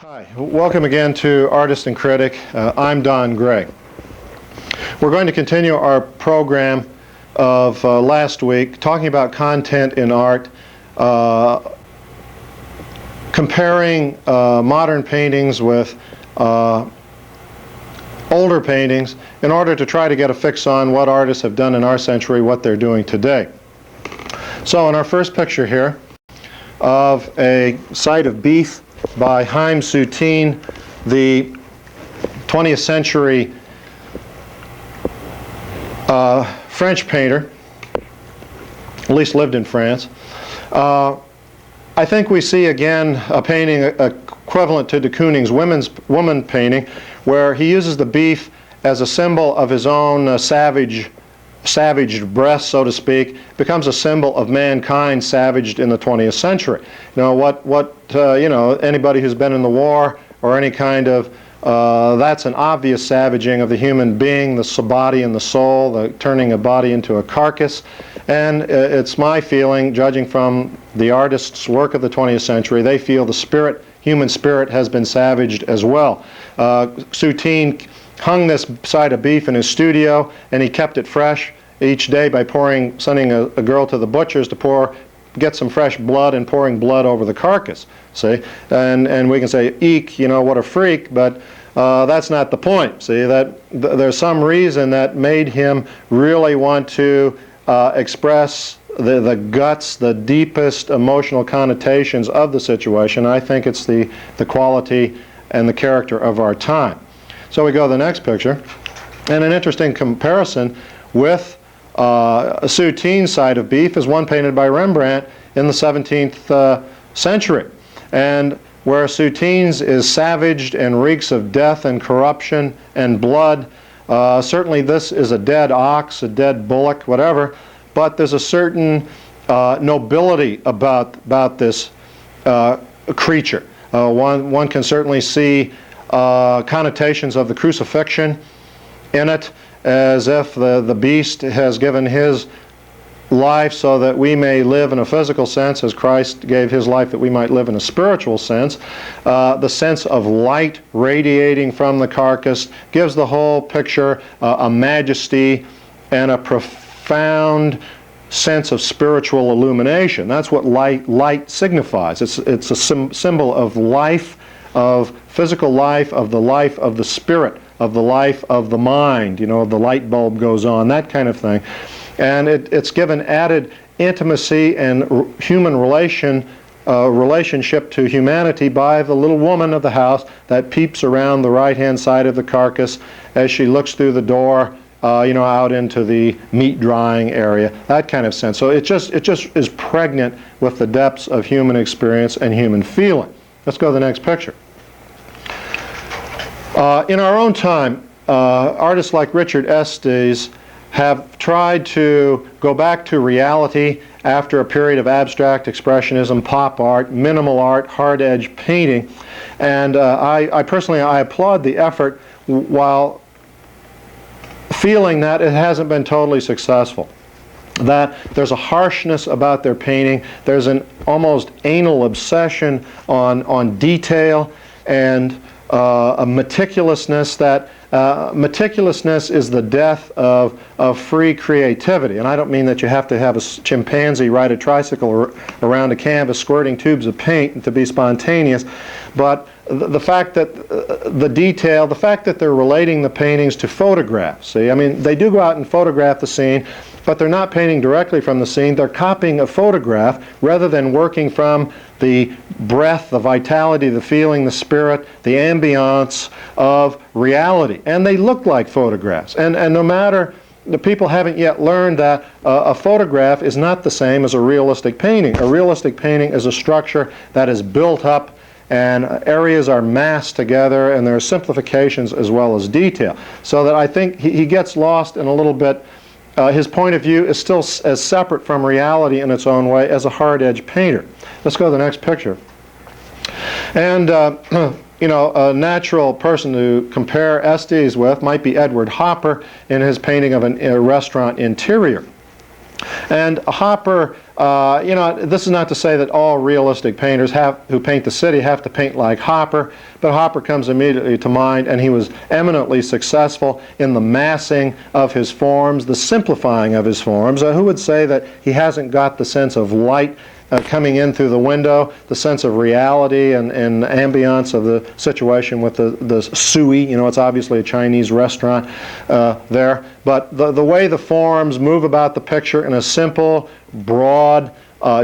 Hi, welcome again to Artist and Critic. I'm Don Gray. We're going to continue our program of last week talking about content in art, comparing modern paintings with older paintings in order to try to get a fix on what artists have done in our century, what they're doing today. So in our first picture here of a sight of beef by Haim Soutine, the 20th century French painter, at least lived in France. I think we see again a painting equivalent to de Kooning's woman painting, where he uses the beef as a symbol of his own savaged breast, so to speak, becomes a symbol of mankind savaged in the 20th century. You know, anybody who's been in the war or any kind of, that's an obvious savaging of the human being, the body and the soul, the turning a body into a carcass. And it's my feeling, judging from the artist's work of the 20th century, they feel the spirit, human spirit, has been savaged as well. Soutine hung this side of beef in his studio, and he kept it fresh each day by sending a girl to the butcher's to get some fresh blood and pouring blood over the carcass. See, and we can say, eek, you know, what a freak, but that's not the point. See, that there's some reason that made him really want to express the guts, the deepest emotional connotations of the situation. I think it's the quality and the character of our time. So we go to the next picture, and an interesting comparison with Soutine's side of beef is one painted by Rembrandt in the 17th century. And where Soutine's is savaged and reeks of death and corruption and blood, certainly this is a dead ox, a dead bullock, whatever, but there's a certain nobility about this creature. One can certainly see connotations of the crucifixion in it, as if the beast has given his life so that we may live in a physical sense, as Christ gave his life that we might live in a spiritual sense. The sense of light radiating from the carcass gives the whole picture a majesty and a profound sense of spiritual illumination. That's what light signifies. It's a symbol of life, of physical life, of the spirit, of the life of the mind. You know, the light bulb goes on, that kind of thing. And it's given added intimacy and human relationship to humanity by the little woman of the house that peeps around the right-hand side of the carcass as she looks through the door, you know, out into the meat drying area, that kind of sense. So it just is pregnant with the depths of human experience and human feeling. Let's go to the next picture. In our own time, artists like Richard Estes have tried to go back to reality after a period of abstract expressionism, pop art, minimal art, hard-edge painting. And I personally applaud the effort, while feeling that it hasn't been totally successful. That there's a harshness about their painting. There's an almost anal obsession on detail and a meticulousness that meticulousness is the death of free creativity. And I don't mean that you have to have a chimpanzee ride a tricycle around a canvas squirting tubes of paint to be spontaneous, but the fact that the detail, the fact that they're relating the paintings to photographs. See, I mean, they do go out and photograph the scene, but they're not painting directly from the scene. They're copying a photograph rather than working from the breath, the vitality, the feeling, the spirit, the ambiance of reality. And they look like photographs. And no matter, the people haven't yet learned that a photograph is not the same as a realistic painting. A realistic painting is a structure that is built up, and areas are massed together, and there are simplifications as well as detail. So that I think he gets lost in a little bit. His point of view is still as separate from reality in its own way as a hard-edge painter. Let's go to the next picture. And you know, a natural person to compare Estes with might be Edward Hopper in his painting of a restaurant interior. And Hopper, you know, this is not to say that all realistic painters who paint the city have to paint like Hopper, but Hopper comes immediately to mind, and he was eminently successful in the massing of his forms, the simplifying of his forms. Who would say that he hasn't got the sense of light coming in through the window, the sense of reality and ambience of the situation with the sui, you know, it's obviously a Chinese restaurant there, but the way the forms move about the picture in a simple, broad,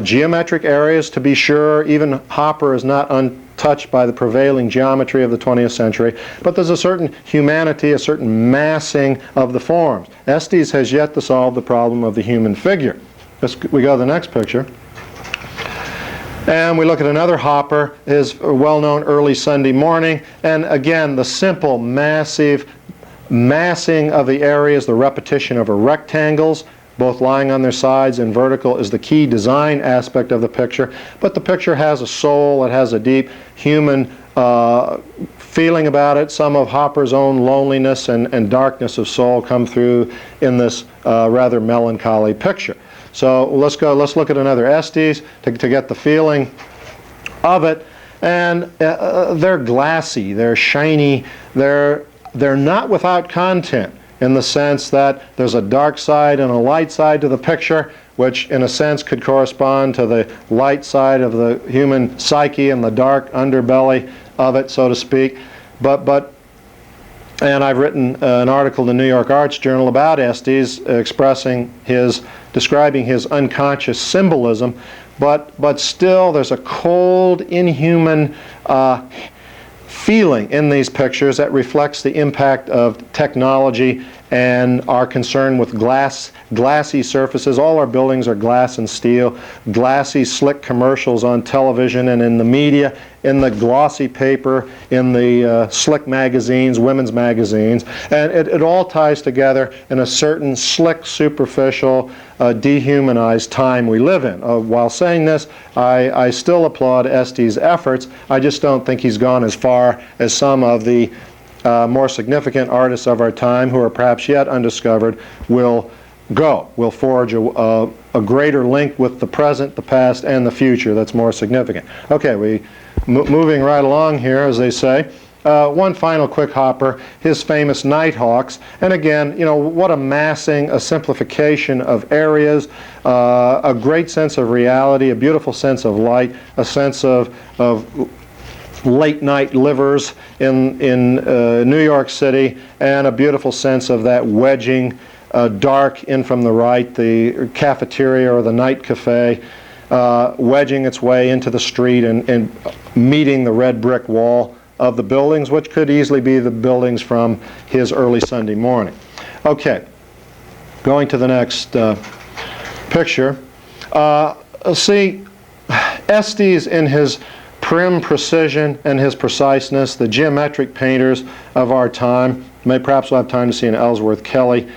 geometric areas, to be sure. Even Hopper is not untouched by the prevailing geometry of the 20th century, but there's a certain humanity, a certain massing of the forms. Estes has yet to solve the problem of the human figure. We go to the next picture. And we look at another Hopper, his well-known Early Sunday Morning, and again the simple, massive massing of the areas, the repetition of rectangles, both lying on their sides and vertical, is the key design aspect of the picture. But the picture has a soul, it has a deep human feeling about it. Some of Hopper's own loneliness and darkness of soul come through in this rather melancholy picture. So let's look at another Estes to get the feeling of it. And they're glassy, they're shiny, they're not without content, in the sense that there's a dark side and a light side to the picture, which in a sense could correspond to the light side of the human psyche and the dark underbelly of it, so to speak. And I've written an article in the New York Arts Journal about Estes, describing his unconscious symbolism, but still there's a cold, inhuman feeling in these pictures that reflects the impact of technology and our concern with glassy surfaces. All our buildings are glass and steel, glassy, slick commercials on television and in the media, in the glossy paper, in the slick magazines, women's magazines. And it all ties together in a certain slick, superficial, dehumanized time we live in. While saying this, I still applaud Estes' efforts. I just don't think he's gone as far as some of the more significant artists of our time, who are perhaps yet undiscovered, will forge a greater link with the present, the past, and the future that's more significant. Okay, moving right along here, as they say. One final quick Hopper, his famous Nighthawks. And again, you know, what a massing, a simplification of areas, a great sense of reality, a beautiful sense of light, a sense of late night livers in New York City, and a beautiful sense of that wedging dark in from the right, the cafeteria or the night cafe, wedging its way into the street and meeting the red brick wall of the buildings, which could easily be the buildings from his Early Sunday Morning. Okay, going to the next picture. See, Estes, in his prim precision and his preciseness, the geometric painters of our time, perhaps we'll have time to see an Ellsworth Kelly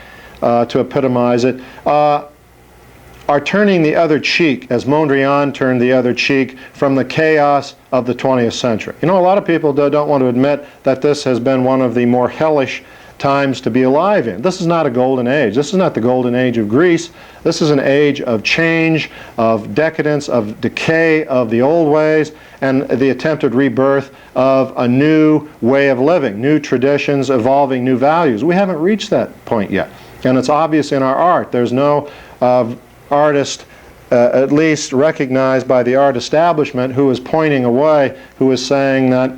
to epitomize it, are turning the other cheek, as Mondrian turned the other cheek, from the chaos of the 20th century. You know, a lot of people don't want to admit that this has been one of the more hellish times to be alive in. This is not a golden age. This is not the golden age of Greece. This is an age of change, of decadence, of decay of the old ways, and the attempted rebirth of a new way of living, new traditions, evolving new values. We haven't reached that point yet. And it's obvious in our art. There's no artist, at least recognized by the art establishment, who is pointing away, who is saying that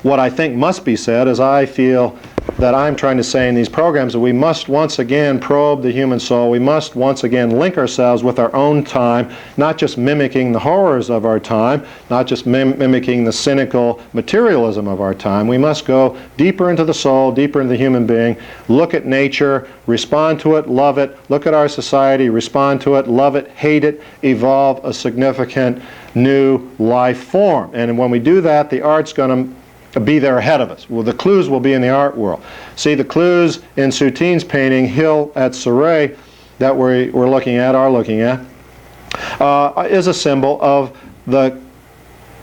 what I think must be said, as I feel that I'm trying to say in these programs, that we must once again probe the human soul. We must once again link ourselves with our own time, not just mimicking the horrors of our time, not just mimicking the cynical materialism of our time. We must go deeper into the soul, deeper into the human being, look at nature, respond to it, love it, look at our society, respond to it, love it, hate it, evolve a significant new life form. And when we do that, the art's going to be there ahead of us. Well, the clues will be in the art world. See, the clues in Soutine's painting, Hill at Surrey, that are looking at, is a symbol of the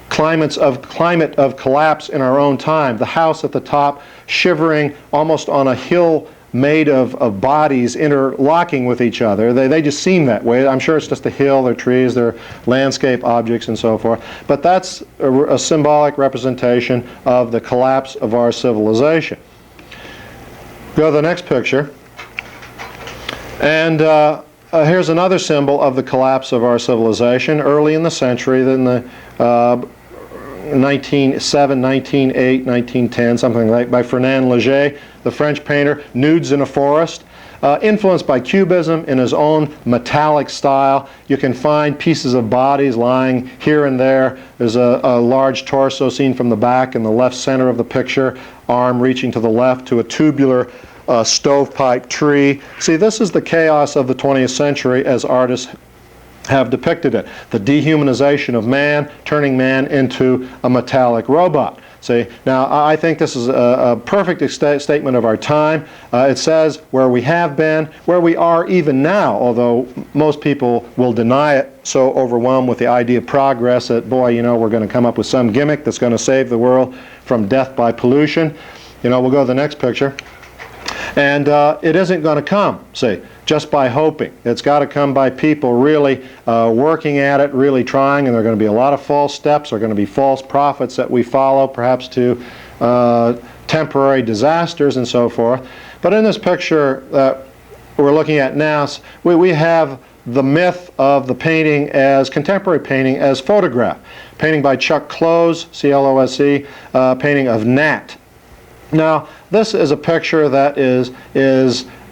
climate of collapse in our own time. The house at the top, shivering almost on a hill made of bodies interlocking with each other. They just seem that way. I'm sure it's just a hill, they're trees, they're landscape objects and so forth. But that's a symbolic representation of the collapse of our civilization. Go to the next picture. And here's another symbol of the collapse of our civilization. Early in the century, in the 1907, 1908, 1910, something like, by Fernand Léger, the French painter, nudes in a forest. Influenced by Cubism in his own metallic style. You can find pieces of bodies lying here and there. There's a large torso seen from the back in the left center of the picture, arm reaching to the left to a tubular stovepipe tree. See, this is the chaos of the 20th century as artists have depicted it. The dehumanization of man, turning man into a metallic robot. See, now I think this is a perfect statement of our time. It says where we have been, where we are even now, although most people will deny it, so overwhelmed with the idea of progress that, boy, you know, we're going to come up with some gimmick that's going to save the world from death by pollution. You know, we'll go to the next picture. And it isn't going to come, see, just by hoping. It's got to come by people really working at it, really trying, and there are going to be a lot of false steps. There are going to be false prophets that we follow, perhaps to temporary disasters and so forth. But in this picture that we're looking at now, we have the myth of the painting as contemporary painting as photograph. Painting by Chuck Close, C-L-O-S-E, painting of Nat. Now, this is a picture that is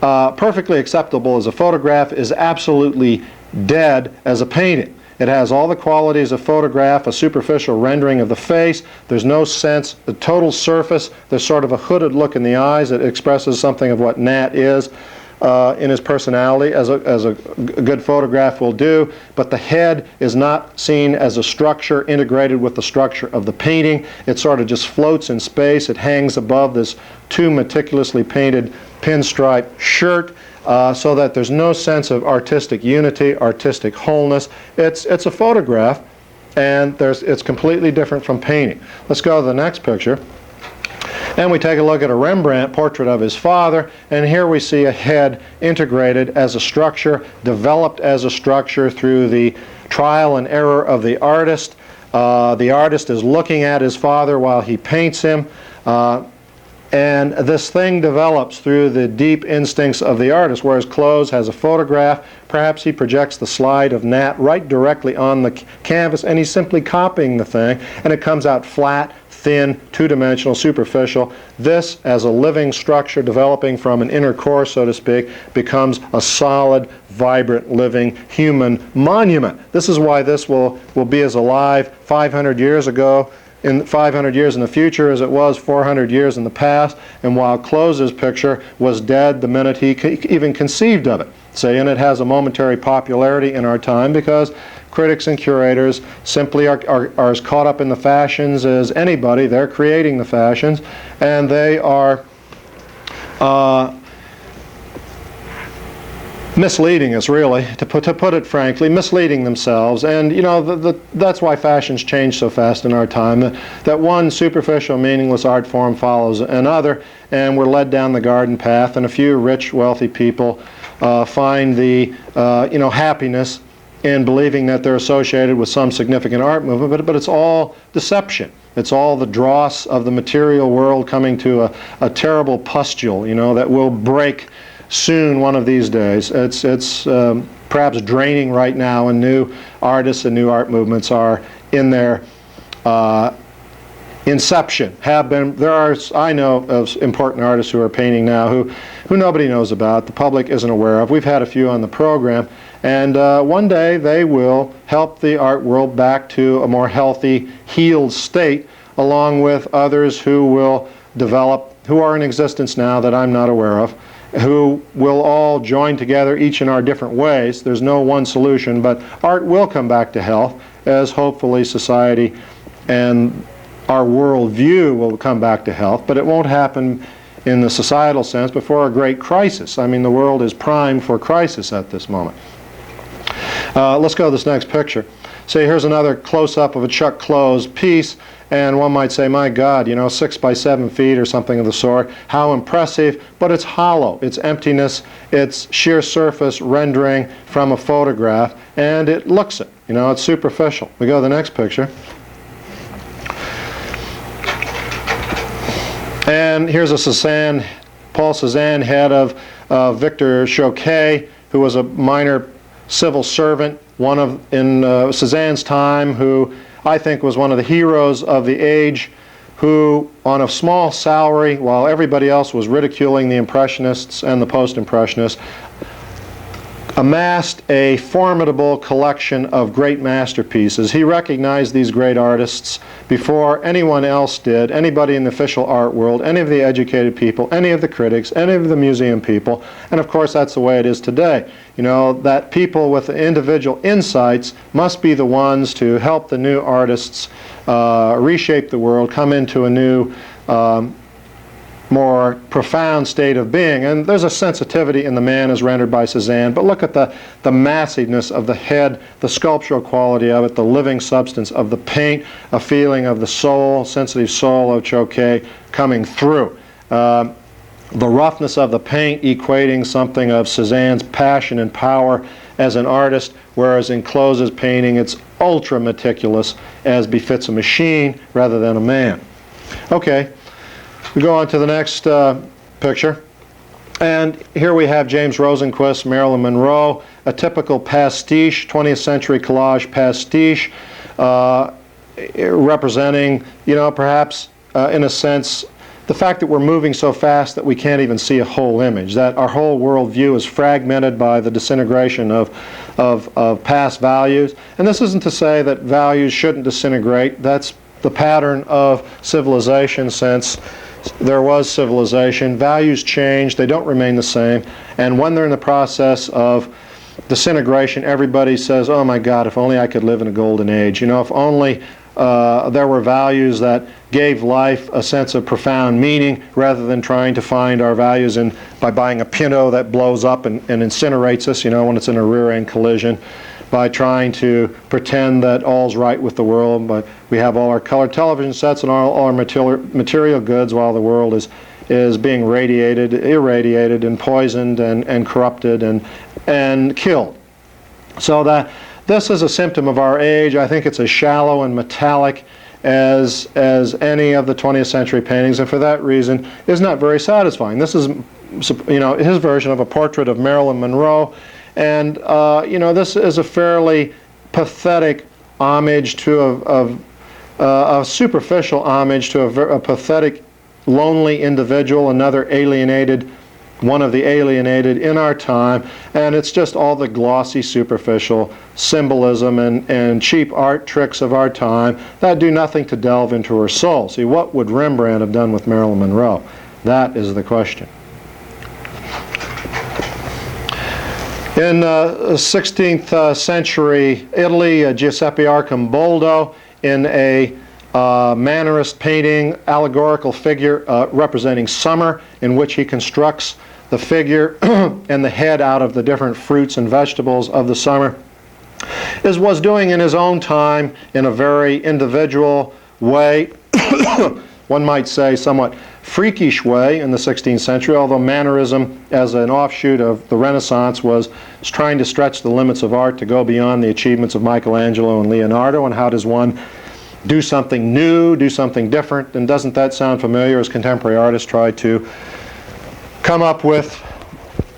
perfectly acceptable as a photograph, is absolutely dead as a painting. It has all the qualities of photograph, a superficial rendering of the face. There's no sense, the total surface. There's sort of a hooded look in the eyes that expresses something of what Nat is in his personality, as a good photograph will do. But the head is not seen as a structure integrated with the structure of the painting. It sort of just floats in space. It hangs above this too meticulously painted pinstripe shirt. So that there's no sense of artistic unity, artistic wholeness. It's a photograph, and it's completely different from painting. Let's go to the next picture. And we take a look at a Rembrandt portrait of his father, and here we see a head integrated as a structure, developed as a structure through the trial and error of the artist. The artist is looking at his father while he paints him. And this thing develops through the deep instincts of the artist, whereas Close has a photograph. Perhaps he projects the slide of Nat right directly on the canvas, and he's simply copying the thing, and it comes out flat, thin, two-dimensional, superficial. This, as a living structure developing from an inner core, so to speak, becomes a solid, vibrant, living human monument. This is why this will be as alive 500 years ago, in 500 years in the future as it was 400 years in the past, and while Close's picture was dead the minute he even conceived of it. See, and it has a momentary popularity in our time because critics and curators simply are as caught up in the fashions as anybody. They're creating the fashions, and they are misleading us, really, to put it frankly, misleading themselves. And you know, that's why fashions change so fast in our time, that one superficial, meaningless art form follows another, and we're led down the garden path, and a few rich, wealthy people find the happiness in believing that they're associated with some significant art movement, but it's all deception. It's all the dross of the material world coming to a terrible pustule, you know, that will break soon one of these days. It's perhaps draining right now, and new artists and new art movements are in their inception. Have been. I know of important artists who are painting now who nobody knows about, the public isn't aware of. We've had a few on the program, and one day they will help the art world back to a more healthy, healed state, along with others who will develop, who are in existence now that I'm not aware of, who will all join together, each in our different ways. There's no one solution, but art will come back to health, as hopefully society and our worldview will come back to health, but it won't happen in the societal sense before a great crisis. I mean, the world is primed for crisis at this moment. Let's go to this next picture. See, here's another close-up of a Chuck Close piece, and one might say, my God, 6 by 7 feet or something of the sort, how impressive, but it's hollow, it's emptiness, it's sheer surface rendering from a photograph, and it looks it, it's superficial. We go to the next picture. And here's a Paul Cézanne head of Victor Choquet, who was a minor civil servant, in Cézanne's time, who I think was one of the heroes of the age, who on a small salary, while everybody else was ridiculing the Impressionists and the Post-Impressionists, amassed a formidable collection of great masterpieces. He recognized these great artists before anyone else did, anybody in the official art world, any of the educated people, any of the critics, any of the museum people, and of course that's the way it is today. That people with individual insights must be the ones to help the new artists reshape the world, come into a new more profound state of being. And there's a sensitivity in the man as rendered by Cézanne, but look at the massiveness of the head, the sculptural quality of it, the living substance of the paint, a feeling of the soul, sensitive soul of Choquet coming through. The roughness of the paint equating something of Cézanne's passion and power as an artist, whereas in Close's painting it's ultra meticulous, as befits a machine rather than a man. Okay. We go on to the next picture, and here we have James Rosenquist's Marilyn Monroe, a typical pastiche, 20th century collage pastiche, representing, perhaps in a sense, the fact that we're moving so fast that we can't even see a whole image, that our whole world view is fragmented by the disintegration of past values. And this isn't to say that values shouldn't disintegrate. That's the pattern of civilization since there was civilization. Values change, they don't remain the same, and when they're in the process of disintegration, everybody says, oh my God, if only I could live in a golden age. If only there were values that gave life a sense of profound meaning, rather than trying to find our values by buying a Pinto that blows up and incinerates us, when it's in a rear-end collision, by trying to pretend that all's right with the world, but we have all our colored television sets and all our material goods, while the world is being irradiated and poisoned and corrupted and killed. So that this is a symptom of our age. I think it's as shallow and metallic as any of the 20th century paintings, and for that reason is not very satisfying. This is his version of a portrait of Marilyn Monroe. And this is a fairly pathetic homage to a superficial homage to a pathetic, lonely individual, another alienated, one of the alienated in our time. And it's just all the glossy, superficial symbolism and cheap art tricks of our time that do nothing to delve into her soul. See, what would Rembrandt have done with Marilyn Monroe? That is the question. In 16th century Italy, Giuseppe Arcimboldo, in a Mannerist painting, allegorical figure representing summer, in which he constructs the figure and the head out of the different fruits and vegetables of the summer, was doing in his own time in a very individual way, one might say somewhat freakish way in the 16th century, although Mannerism, as an offshoot of the Renaissance, was trying to stretch the limits of art to go beyond the achievements of Michelangelo and Leonardo. And how does one do something new, do something different? And doesn't that sound familiar as contemporary artists try to come up with,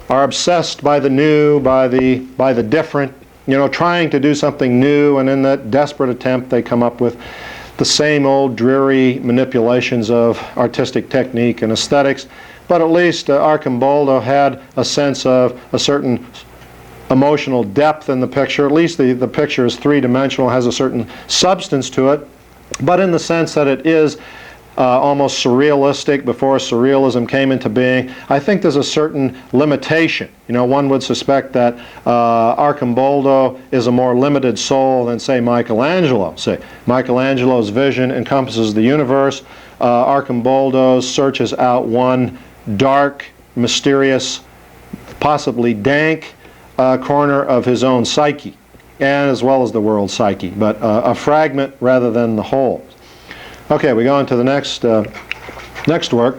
are obsessed by the new, by the different, trying to do something new, and in that desperate attempt they come up with the same old dreary manipulations of artistic technique and aesthetics. But at least Arcimboldo had a sense of a certain emotional depth in the picture. At least the picture is three-dimensional, has a certain substance to it, but in the sense that it is almost surrealistic before surrealism came into being. I think there's a certain limitation. One would suspect that Arcimboldo is a more limited soul than, say, Michelangelo. Say, Michelangelo's vision encompasses the universe. Arcimboldo searches out one dark, mysterious, possibly dank corner of his own psyche, and as well as the world's psyche, but a fragment rather than the whole. Okay, we go on to the next work.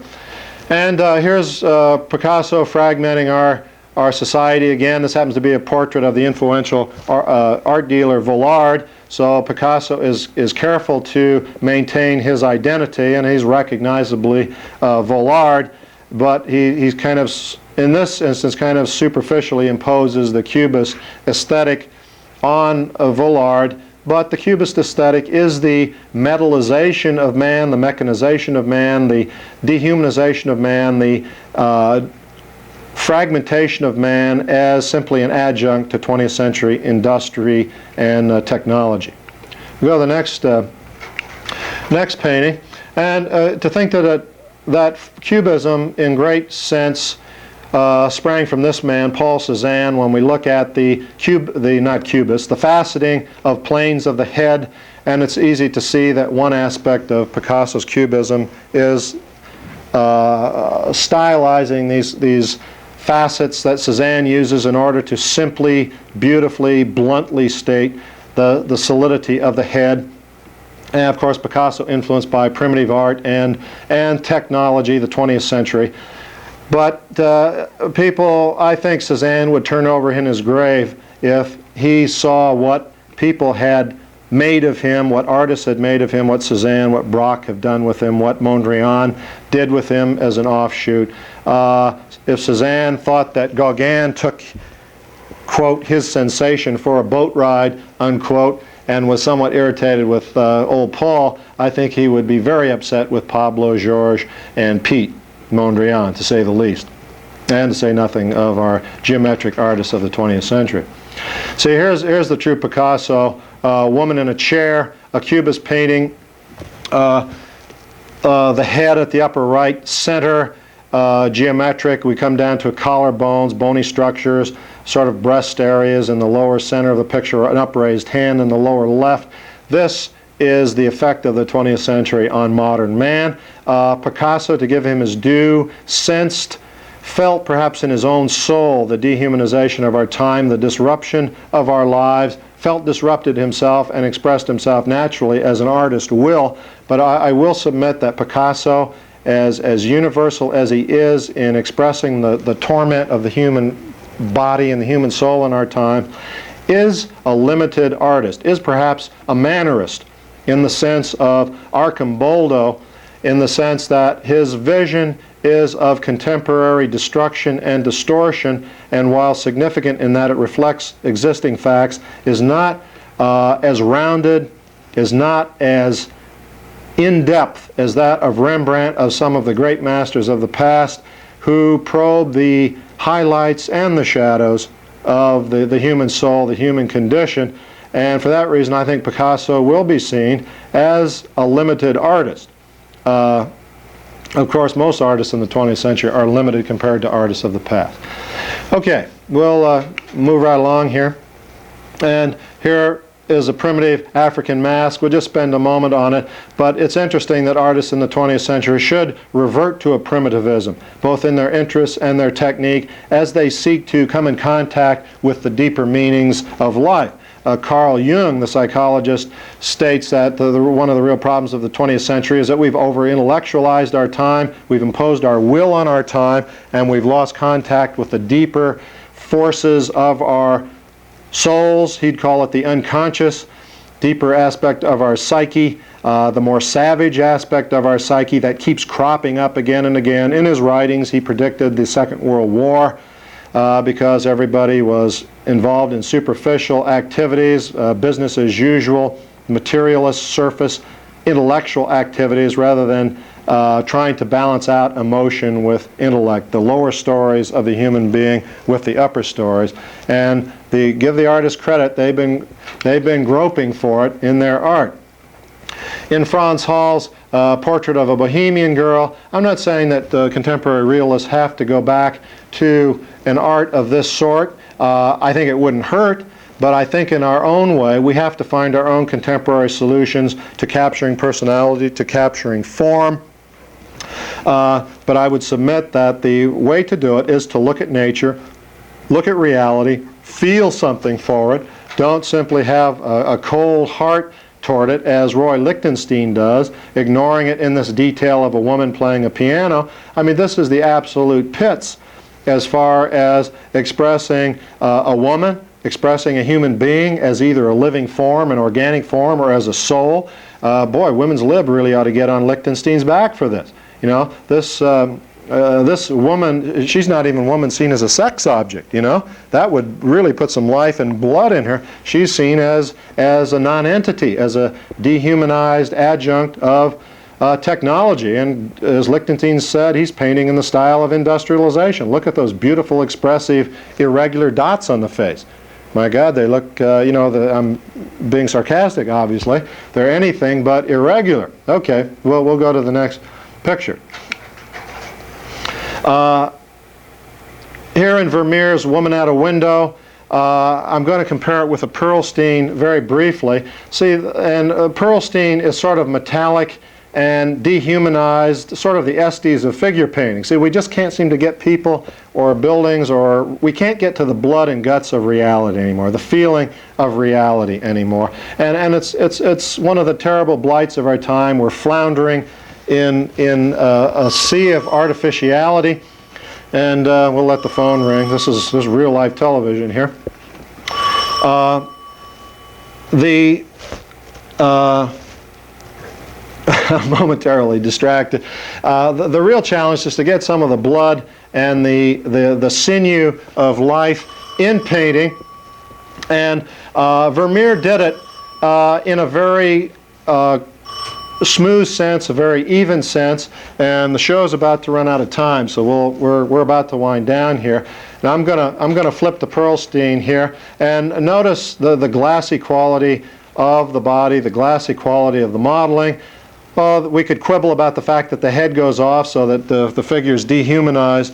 And here's Picasso fragmenting our society again. This happens to be a portrait of the influential art dealer Vollard. So Picasso is careful to maintain his identity, and he's recognizably Vollard, but he's kind of, in this instance, kind of superficially imposes the Cubist aesthetic on Vollard. But the Cubist aesthetic is the metallization of man, the mechanization of man, the dehumanization of man, the fragmentation of man as simply an adjunct to 20th century industry and technology. We go to the next painting, and to think that Cubism in great sense sprang from this man, Paul Cézanne, when we look at the faceting of planes of the head, and it's easy to see that one aspect of Picasso's Cubism is stylizing these facets that Cézanne uses in order to simply, beautifully, bluntly state the solidity of the head. And of course, Picasso influenced by primitive art and technology, the 20th century. But people, I think Cézanne would turn over in his grave if he saw what people had made of him, what artists had made of him, what Cézanne, what Braque have done with him, what Mondrian did with him as an offshoot. If Cézanne thought that Gauguin took, quote, his sensation for a boat ride, unquote, and was somewhat irritated with old Paul, I think he would be very upset with Pablo, Georges, and Pete Mondrian, to say the least, and to say nothing of our geometric artists of the 20th century. See, here's the true Picasso, woman in a chair, a Cubist painting, the head at the upper right center, geometric. We come down to collarbones, bony structures, sort of breast areas in the lower center of the picture, an upraised hand in the lower left. This is the effect of the 20th century on modern man. Picasso, to give him his due, felt perhaps in his own soul the dehumanization of our time, the disruption of our lives, felt disrupted himself and expressed himself naturally as an artist will. But I will submit that Picasso, as universal as he is in expressing the torment of the human body and the human soul in our time, is a limited artist, is perhaps a mannerist in the sense of Arcimboldo, in the sense that his vision is of contemporary destruction and distortion, and while significant in that it reflects existing facts, is not as rounded, is not as in-depth as that of Rembrandt, of some of the great masters of the past, who probe the highlights and the shadows of the human soul, the human condition. And for that reason, I think Picasso will be seen as a limited artist. Of course, most artists in the 20th century are limited compared to artists of the past. Okay, we'll move right along here. And here is a primitive African mask. We'll just spend a moment on it, but it's interesting that artists in the 20th century should revert to a primitivism, both in their interests and their technique, as they seek to come in contact with the deeper meanings of life. Carl Jung, the psychologist, states that one of the real problems of the 20th century is that we've over-intellectualized our time, we've imposed our will on our time, and we've lost contact with the deeper forces of our souls. He'd call it the unconscious, deeper aspect of our psyche, the more savage aspect of our psyche that keeps cropping up again and again. In his writings, he predicted the Second World War because everybody was involved in superficial activities, business as usual, materialist, surface, intellectual activities, rather than trying to balance out emotion with intellect, the lower stories of the human being with the upper stories. And give the artists credit, they've been groping for it in their art. In Franz Hall's portrait of a Bohemian girl, I'm not saying that contemporary realists have to go back to an art of this sort. I think it wouldn't hurt, but I think in our own way we have to find our own contemporary solutions to capturing personality, to capturing form. But I would submit that the way to do it is to look at nature, look at reality, feel something for it. Don't simply have a cold heart toward it as Roy Lichtenstein does, ignoring it in this detail of a woman playing a piano. I mean, this is the absolute pits as far as expressing a woman, expressing a human being as either a living form, an organic form, or as a soul. Boy, Women's Lib really ought to get on Lichtenstein's back for this. You know, this woman, she's not even a woman seen as a sex object, you know. That would really put some life and blood in her. She's seen as a non-entity, as a dehumanized adjunct of technology. And as Lichtenstein said, he's painting in the style of industrialization. Look at those beautiful, expressive, irregular dots on the face. My God, they look, you know, I'm being sarcastic, obviously. They're anything but irregular. Okay, well, we'll go to the next picture. Here in Vermeer's Woman at a Window, I'm going to compare it with a Pearlstein very briefly. See, and Pearlstein is sort of metallic and dehumanized, sort of the Estes of figure painting. See, we just can't seem to get people or buildings, or we can't get to the blood and guts of reality anymore, the feeling of reality anymore. And it's one of the terrible blights of our time. We're floundering in a sea of artificiality. And we'll let the phone ring. This is real life television here. I'm momentarily distracted. The real challenge is to get some of the blood and the sinew of life in painting. And Vermeer did it in a very smooth sense, a very even sense, and the show's about to run out of time, so we're about to wind down here. Now I'm gonna flip the Pearlstein here, and notice the glassy quality of the body, the glassy quality of the modeling. We could quibble about the fact that the head goes off so that the figure's dehumanized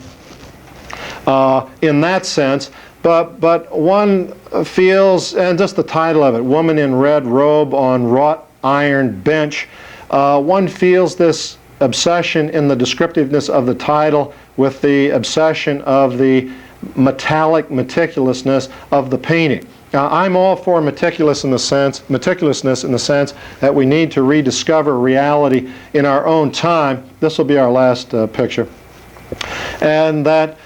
in that sense, but one feels, and just the title of it, Woman in Red Robe on Wrought Iron Bench, one feels this obsession in the descriptiveness of the title with the obsession of the metallic meticulousness of the painting. Now, I'm all for meticulousness in the sense that we need to rediscover reality in our own time. This will be our last picture. And that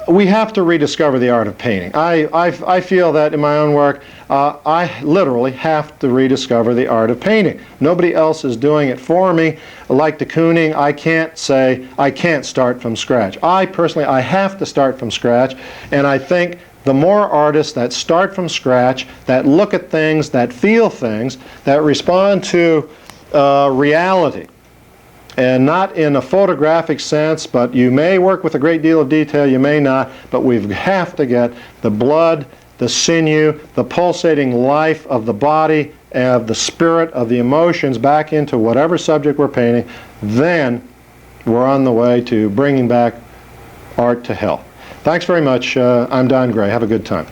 we have to rediscover the art of painting. I feel that in my own work, I literally have to rediscover the art of painting. Nobody else is doing it for me. Like de Kooning, I can't say I can't start from scratch. I have to start from scratch, and I think the more artists that start from scratch, that look at things, that feel things, that respond to reality, and not in a photographic sense, but you may work with a great deal of detail, you may not, but we have to get the blood, the sinew, the pulsating life of the body, of the spirit, of the emotions back into whatever subject we're painting. Then we're on the way to bringing back art to health. Thanks very much. I'm Don Gray. Have a good time.